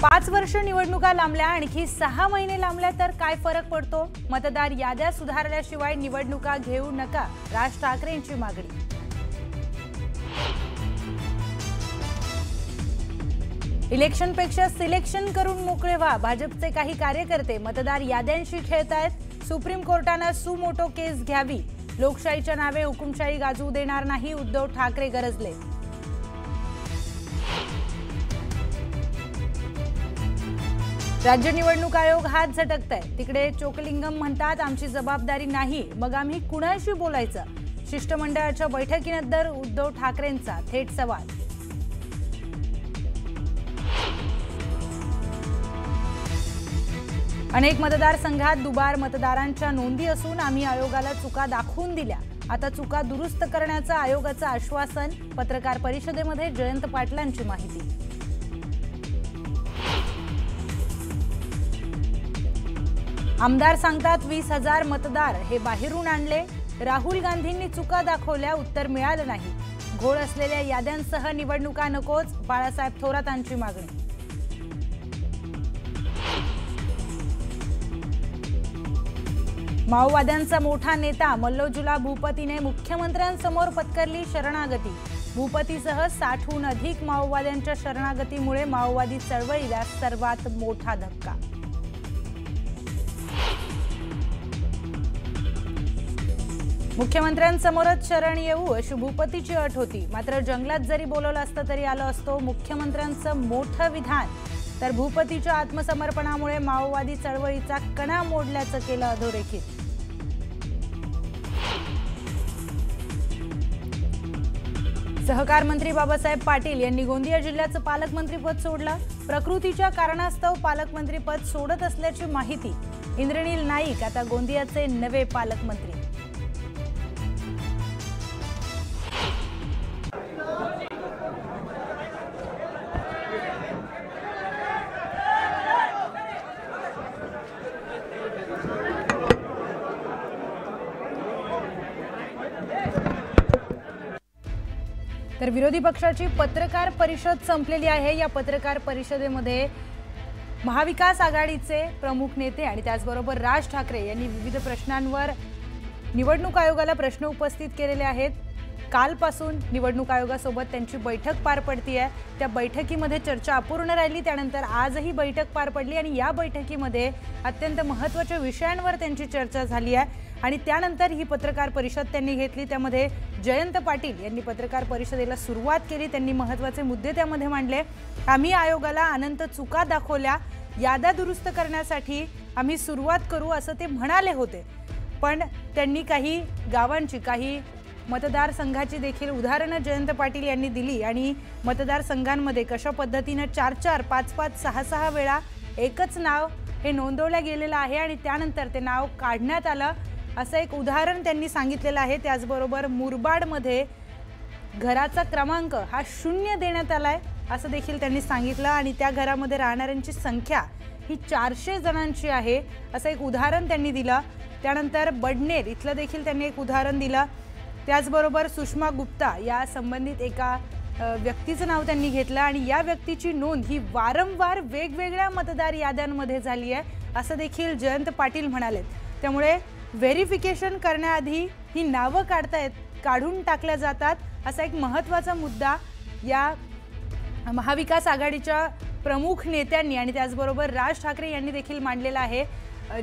5 वर्ष निवडणुका लांबल्या, आणखी 6 महिने लांबल्या तर काय फरक पडतो? मतदार याद्या सुधारल्याशिवाय निवडणुका घेऊ नका, राज ठाकरेंची मागणी। इलेक्शनपेक्षा सिलेक्शन करून मोकळे व्हा, भाजपचे काही कार्यकर्ते मतदार याद्यांशी खेळतायत। सुप्रीम कोर्टाने सुमोटो केस घ्यावी, लोकशाहीच्या नावे हुकुमशाही गाजवू देणार नाही, उद्धव ठाकरे गरजले। राज्य निवडणूक आयोग हात झटकताय, तिकडे चोकलिंगम म्हणतात आमची जबाबदारी नाही, मग आम्ही कुणाशी बोलायचं? शिष्टमंडळाच्या बैठकीनंतर उद्धव ठाकरेंचा थेट सवाल। अनेक मतदारसंघात दुबार मतदारांच्या नोंदी असून आम्ही आयोगाला चुका दाखवून दिल्या, आता चुका दुरुस्त करण्याचं आयोगाचं आश्वासन। पत्रकार परिषदेमध्ये जयंत पाटलांची माहिती। आमदार सांगतात 20,000 मतदार हे बाहेरून आणले, राहुल गांधींनी चुका दाखवल्या, उत्तर मिळालं नाही। घोळ असलेल्या याद्यांसह निवडणुका नकोच, बाळासाहेब थोरातांची मागणी। माओवाद्यांचा मोठा नेता मल्लोजुला भूपतीने मुख्यमंत्र्यांसमोर पत्करली शरणागती। भूपतीसह 60हून अधिक माओवाद्यांच्या शरणागतीमुळे माओवादी चळवळीला सर्वात मोठा धक्का। मुख्यमंत्र्यांसमोरच शरण येऊ अशी भूपतीची अट होती, मात्र जंगलात जरी बोलवलं असतं तरी आलो असतो, मुख्यमंत्र्यांचं मोठं विधान। तर भूपतीच्या आत्मसमर्पणामुळे माओवादी चळवळीचा कणा मोडल्याचं केलं अधोरेखित। सहकार मंत्री बाबासाहेब पाटील यांनी गोंदिया जिल्ह्याचं पालकमंत्रीपद सोडलं, प्रकृतीच्या कारणास्तव पालकमंत्रीपद सोडत असल्याची माहिती। इंद्रनील नाईक आता गोंदियाचे नवे पालकमंत्री। तर विरोधी पक्षाची पत्रकार परिषद संपलेली आहे। या पत्रकार परिषदेमध्ये महाविकास आघाडीचे प्रमुख नेते आणि त्याचबरोबर राज ठाकरे यांनी विविध प्रश्नांवर निवडणूक आयोगाला प्रश्न उपस्थित केलेले आहेत। कालपासून निवडणूक आयोगासोबत त्यांची बैठक पार पडती आहे। त्या बैठकीमध्ये चर्चा अपूर्ण राहिली, त्यानंतर आजही बैठक पार पडली आणि या बैठकीमध्ये अत्यंत महत्त्वाच्या विषयांवर त्यांची चर्चा झाली आहे आणि त्यानंतर ही पत्रकार परिषद त्यांनी घेतली। त्यामध्ये जयंत पाटील यांनी पत्रकार परिषदेला सुरुवात केली, त्यांनी महत्त्वाचे मुद्दे त्यामध्ये मांडले। आम्ही आयोगाला अनंत चुका दाखवल्या, याद्या दुरुस्त करण्यासाठी आम्ही सुरुवात करू असं ते म्हणाले होते, पण त्यांनी काही गावांची काही मतदारसंघाची देखील उदाहरणं जयंत पाटील यांनी दिली आणि मतदारसंघांमध्ये कशा पद्धतीने 4-4, 5-5, 6-6 वेळा एकच नाव हे नोंदवलं गेलेलं आहे आणि त्यानंतर ते नाव काढण्यात आलं असं एक उदाहरण त्यांनी सांगितलेलं आहे। त्याचबरोबर मुरबाडमध्ये घराचा क्रमांक हा 0 देण्यात आलाय असं देखील त्यांनी सांगितलं आणि त्या घरामध्ये राहणाऱ्यांची संख्या ही 400 जणांची आहे असं एक उदाहरण त्यांनी दिलं। त्यानंतर बडनेर इथलं देखील त्यांनी एक उदाहरण दिलं। त्याचबरोबर सुषमा गुप्ता या संबंधित एका व्यक्तीचं नाव त्यांनी घेतलं आणि या व्यक्तीची नोंद ही वारंवार वेगवेगळ्या मतदार याद्यांमध्ये झाली आहे असं देखील जयंत पाटील म्हणाले। त्यामुळे व्हेरिफिकेशन करण्याआधी ही नावं काढून टाकल्या जातात असा एक महत्त्वाचा मुद्दा या महाविकास आघाडीच्या प्रमुख नेत्यांनी आणि त्याचबरोबर राज ठाकरे यांनी देखील मांडलेला आहे।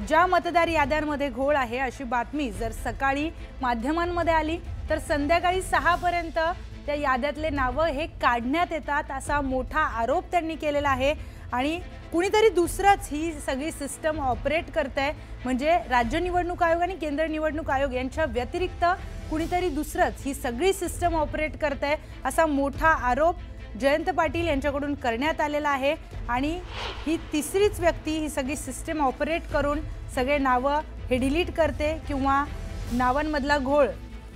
ज्या मतदार याद्यांमध्ये घोळ आहे अशी बातमी जर सकाळी माध्यमांमध्ये आली तर संध्याकाळी 6 पर्यंत त्या याद्यातले नावं हे काढण्यात येतात असा मोठा आरोप त्यांनी केलेला आहे आणि कुणीतरी दुसरंच ही सगळी सिस्टम ऑपरेट करतंय, म्हणजे राज्य निवडणूक आयोग आणि केंद्र निवडणूक आयोग यांच्या व्यतिरिक्त कुणीतरी दुसरंच ही सगळी सिस्टम ऑपरेट करतंय असा मोठा आरोप जयंत पाटील यांच्याकडून करण्यात आलेला आहे आणि ही तिसरीच व्यक्ती ही सगळी सिस्टम ऑपरेट करून सगळे नावं हे डिलीट करते किंवा नावांमधला घोळ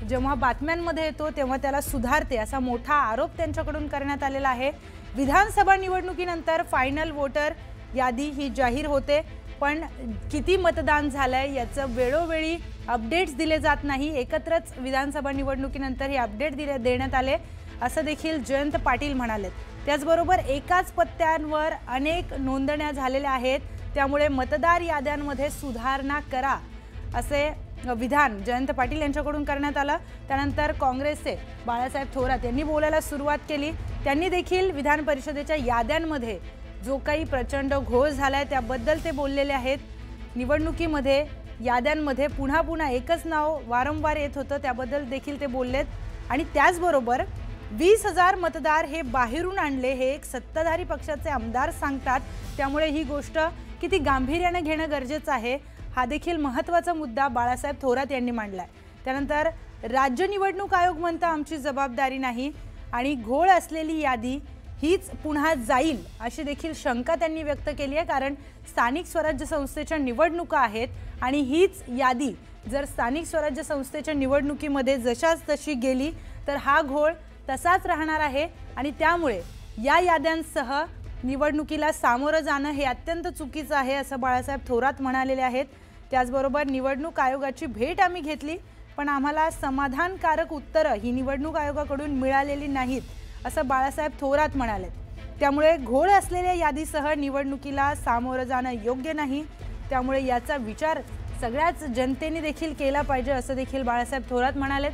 जेव्हा बातम्यांमध्ये येतो तेव्हा त्याला सुधारते असा मोठा आरोप त्यांच्याकडून करण्यात आलेला आहे। विधानसभा निवडणुकीनंतर फायनल वोटर यादी ही जाहीर होते, पण किती मतदान झालंय याचं वेळोवेळी अपडेट्स दिले जात नाही। एकत्रच विधानसभा निवडणुकीनंतर हे अपडेट देण्यात आले असं देखील जयंत पाटील म्हणाले। त्याचबरोबर एकाच पत्त्यांवर अनेक नोंदण्या झालेल्या आहेत, त्यामुळे मतदार याद्यांमध्ये सुधारणा करा असे विधान जयंत पाटील यांच्याकडून करण्यात आलं। त्यानंतर काँग्रेसचे बाळासाहेब थोरात यांनी बोलायला सुरुवात केली। त्यांनी देखील विधान परिषदेच्या याद्यांमध्ये जो काही प्रचंड घोळ झालाय त्याबद्दल ते बोललेले आहेत। निवडणुकीमध्ये याद्यांमध्ये पुन्हा पुन्हा एकच नाव वारंवार येत होतं, त्याबद्दल देखील ते बोललेत। आणि त्याचबरोबर 20,000 मतदार हे बाहेरून आणले हे एक सत्ताधारी पक्षाचे आमदार सांगतात, त्यामुळे ही गोष्ट किती गांभीर्याने घेणं गरजेचं आहे हा देखील महत्त्वाचा मुद्दा बाळासाहेब थोरात यांनी मांडलाय। त्यानंतर राज्य निवडणूक आयोग म्हणतं आमची जबाबदारी नाही आणि घोळ असलेली यादी हीच पुन्हा जाईल अशी देखील शंका त्यांनी व्यक्त केली आहे, कारण स्थानिक स्वराज्य संस्थेच्या निवडणुका आहेत आणि हीच यादी जर स्थानिक स्वराज्य संस्थेच्या निवडणुकीमध्ये जशाच तशी गेली तर हा घोळ तसाच राहणार आहे आणि त्यामुळे या याद्यांसह निवडणुकीला सामोरं जाणं हे अत्यंत चुकीचं आहे असं बाळासाहेब थोरात म्हणालेले आहेत। त्याचबरोबर निवडणूक आयोगाची भेट आम्ही घेतली पण आम्हाला समाधानकारक उत्तरं ही निवडणूक आयोगाकडून मिळालेली नाहीत असं बाळासाहेब थोरात म्हणाले। त्यामुळे घोळ असलेल्या यादीसह निवडणुकीला सामोरं जाणं योग्य नाही, त्यामुळे याचा विचार सगळ्याच जनतेने देखील केला पाहिजे असं देखील बाळासाहेब थोरात म्हणाले।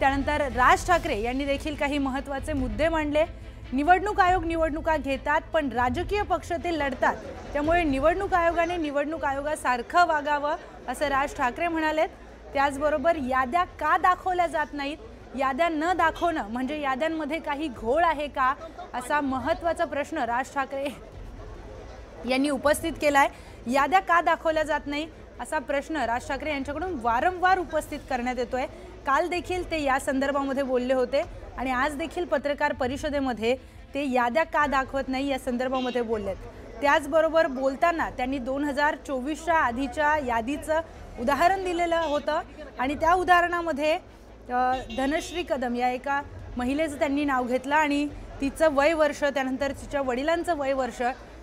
त्यानंतर राज ठाकरे यांनी देखील काही महत्त्वाचे मुद्दे मांडले। निवडणूक आयोग निवडणुका घेतात पण राजकीय पक्ष ते लढतात, त्यामुळे निवडणूक आयोगाने निवडणूक आयोगासारखं वागावं असं राज ठाकरे म्हणालेत। त्याचबरोबर याद्या का दाखवल्या जात नाहीत, याद्या न दाखवणं म्हणजे याद्यांमध्ये काही घोळ आहे का असा महत्त्वाचा प्रश्न राज ठाकरे यांनी उपस्थित केलाय। याद्या का दाखवल्या जात नाही असा प्रश्न राज ठाकरे यांच्याकडून वारंवार उपस्थित करण्यात येतोय। काल देखील ते या संदर्भामध्ये बोलले होते आणि आज देखील पत्रकार परिषदेमध्ये ते याद्या का दाखवत नाही या संदर्भामध्ये बोललेत। त्याचबरोबर बोलताना त्यांनी 2024च्या आधीच्या यादीचं उदाहरण दिलेलं होतं आणि त्या उदाहरणामध्ये धनश्री कदम या एका महिलेचं त्यांनी नाव घेतलं आणि तिचं वय वर्ष त्यानंतर तिच्या वडिलांचं वय वर्ष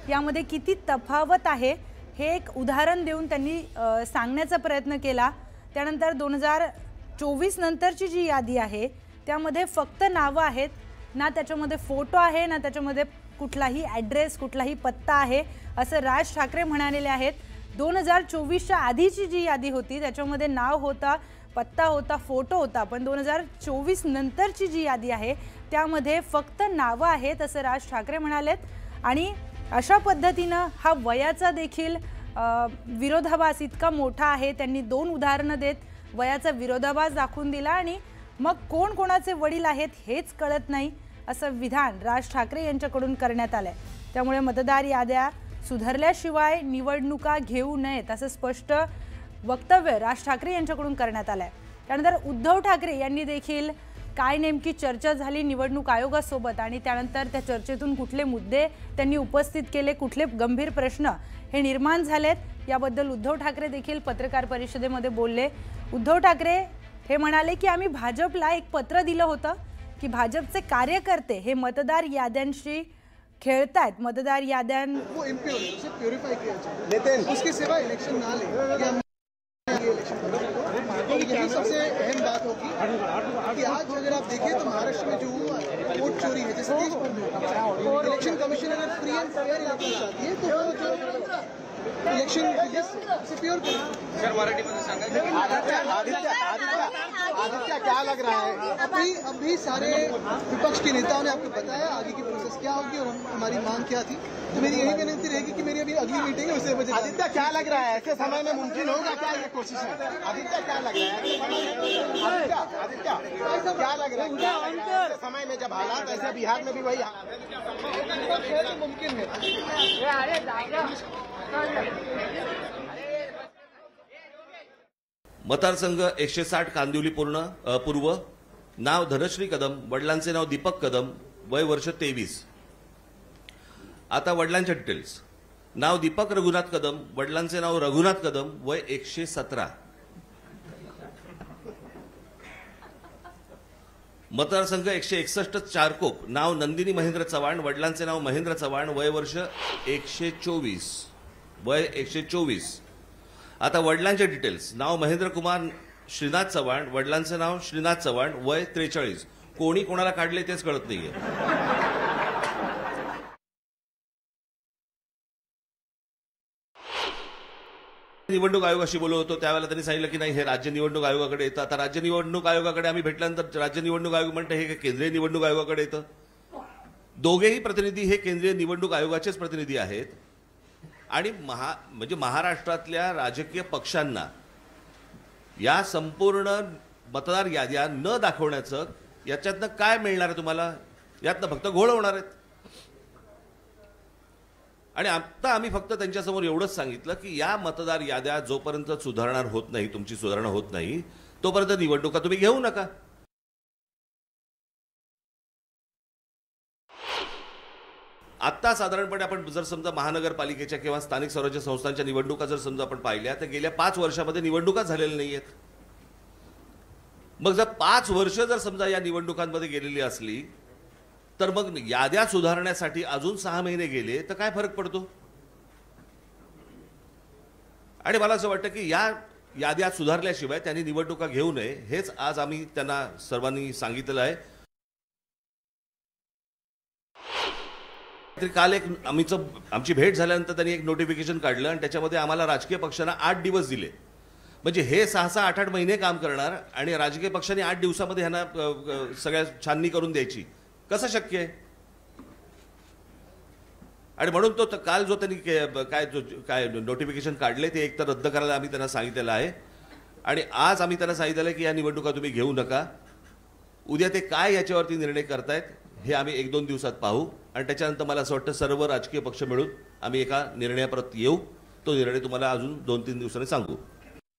यामध्ये किती तफावत आहे हे एक उदाहरण देऊन त्यांनी सांगण्याचा प्रयत्न केला। त्यानंतर 2024 नंतरची जी यादी आहे त्यामध्ये फक्त नावं आहेत, ना त्याच्यामध्ये फोटो आहे ना त्याच्यामध्ये कुठलाही ॲड्रेस कुठलाही पत्ता आहे असं राज ठाकरे म्हणालेले आहेत। 2024च्या आधीची जी यादी होती त्याच्यामध्ये नाव होता, पत्ता होता, फोटो होता, पण 2024 नंतरची जी यादी आहे त्यामध्ये फक्त नावं आहेत असं राज ठाकरे म्हणालेत। आणि अशा पद्धतीनं हा वयाचा देखील विरोधाभास इतका मोठा आहे। त्यांनी 2 उदाहरणं देत वयाचा विरोधाभास दाखवून दिला आणि मग कोण कोणाचे वडील आहेत हेच कळत नाही असं विधान राज ठाकरे यांच्याकडून करण्यात आलंय। त्यामुळे मतदार याद्या सुधारल्याशिवाय निवडणुका घेऊ नयेत असं स्पष्ट वक्तव्य राज ठाकरे यांच्याकडून करण्यात आलंय। त्यानंतर उद्धव ठाकरे यांनी देखील काय नेमकी चर्चा झाली निवडणूक आयोगासोबत आणि त्यानंतर त्या चर्चेतून कुठले मुद्दे त्यांनी उपस्थित केले, कुठले गंभीर प्रश्न हे निर्माण झालेत याबद्दल उद्धव ठाकरे देखील पत्रकार परिषदेमध्ये बोलले। उद्धव ठाकरे हे म्हणाले की आम्ही भाजपला एक पत्र दिलं होतं की भाजपचे कार्यकर्ते हे मतदार याद्यांशी खेळतायत, मतदार याद्यां उसके सिवा इलेक्शन ना ले यही सबसे अहम बात होगी कि आज अगर आप देखें तो महाराष्ट्र में जो हुआ वोट चोरी है जैसे इलेक्शन कमीशन अगर फ्री एंड फेयर इलेक्शन चाहती है तो वो इलेक्शन से प्योर आदित्य क्या लग रहा है अभी सारे विपक्ष के नेताओं ने आपको बताया आगे की प्रोसेस क्या होगी और हमारी मांग क्या थी, तो मेरी यही विनती रहेगी कि मेरी अभी अगली मीटिंग है उससे बजे। आदित्य क्या लग रहा है ऐसे समय में मुमकिन होगा क्या ये कोशिश है? आदित्य क्या लग रहा है? आदित्य क्या लग रहा है ऐसे समय में जब हालात ऐसे बिहार में भी वही मुमकिन है? मतदारसंघ 160 कांदिवली पूर्व, नाव धनश्री कदम, वडिलांचे नाव दीपक कदम, वय वर्ष 23। आता वडिलांच्या डिटेल्स। नाव दीपक रघुनाथ कदम, वडिलांचे नाव रघुनाथ कदम, वय 117। मतदारसंघ 161 चारकोप, नाव नंदिनी महेंद्र चव्हाण, वडिलांचे नाव महेंद्र चव्हाण, वय वर्ष 124, वय 124। आता वडिलांचे डिटेल्स। नाव महेंद्र कुमार श्रीनाथ चव्हाण, वडिलांचे नाव श्रीनाथ चव्हाण, वय 43, कोणी कोणाला काढले तेच कळत नाहीये. निवडणूक आयोगाशी बोलत होतो त्यावेळेला त्यांनी सांगितलं की नाही हे राज्य निवडणूक आयोगाकडे येतं. आता राज्य निवडणूक आयोगाकडे आम्ही भेटल्यानंतर राज्य निवडणूक आयोग म्हणते हे केंद्रीय निवडणूक आयोगाकडे येतं. दोघेही प्रतिनिधी हे केंद्रीय निवडणूक आयोगाचेच प्रतिनिधी आहेत. आणि म्हणजे महाराष्ट्रातल्या राजकीय पक्षांना या संपूर्ण मतदार याद्या न दाखवण्याचं याच्यातनं काय मिळणार आहे तुम्हाला? यातनं फक्त घोळ होणार आहेत. आणि आता आम्ही फक्त त्यांच्यासमोर एवढंच सांगितलं की या मतदार याद्या जोपर्यंत सुधारणा होत नाही, तुमची सुधारणा होत नाही, तोपर्यंत निवडणुका तुम्ही घेऊ नका. आता साधारणपणे आपण जर समजा महानगरपालिकेच्या किंवा स्थानिक स्वराज्य संस्थांच्या निवडणुका जर समजा आपण पाहिल्या तर गेल्या 5 वर्षामध्ये निवडणुका झालेल्या नाहीयेत. मग जर 5 वर्ष जर समजा या निवडणुकांमध्ये गेलेली असली तर मग याद्या सुधारण्यासाठी अजून 6 महिने गेले तर काय फरक पडतो? आणि मला असं वाटतं की या याद्या सुधारल्याशिवाय त्यांनी निवडणुका घेऊ नये हेच आज आम्ही त्यांना सर्वांनी सांगितलं आहे. काल आमची भेट झाल्यानंतर त्यांनी एक नोटिफिकेशन काढलं आणि त्याच्यामध्ये आम्हाला राजकीय पक्षांना 8 दिवस दिले. म्हणजे हे 6-6, 8-8 महिने काम करणार आणि राजकीय पक्षांनी 8 दिवसामध्ये ह्यांना सगळ्या छाननी करून द्यायची, कसं शक्य आहे? आणि म्हणून तो काल जो त्यांनी काय नोटिफिकेशन काढले ते एकतर रद्द करायला आम्ही त्यांना सांगितलेलं आहे. आणि आज आम्ही त्यांना सांगितलेलं आहे की या निवडणुका तुम्ही घेऊ नका. उद्या ते काय याच्यावरती निर्णय करतायत हे आम्ही 1-2 दिवसात पाहू आणि त्याच्यानंतर मला असं वाटतं सर्व राजकीय पक्ष मिळून आम्ही एका निर्णयापर्यंत येऊ. तो निर्णय तुम्हाला अजून 2-3 दिवसांनी सांगू.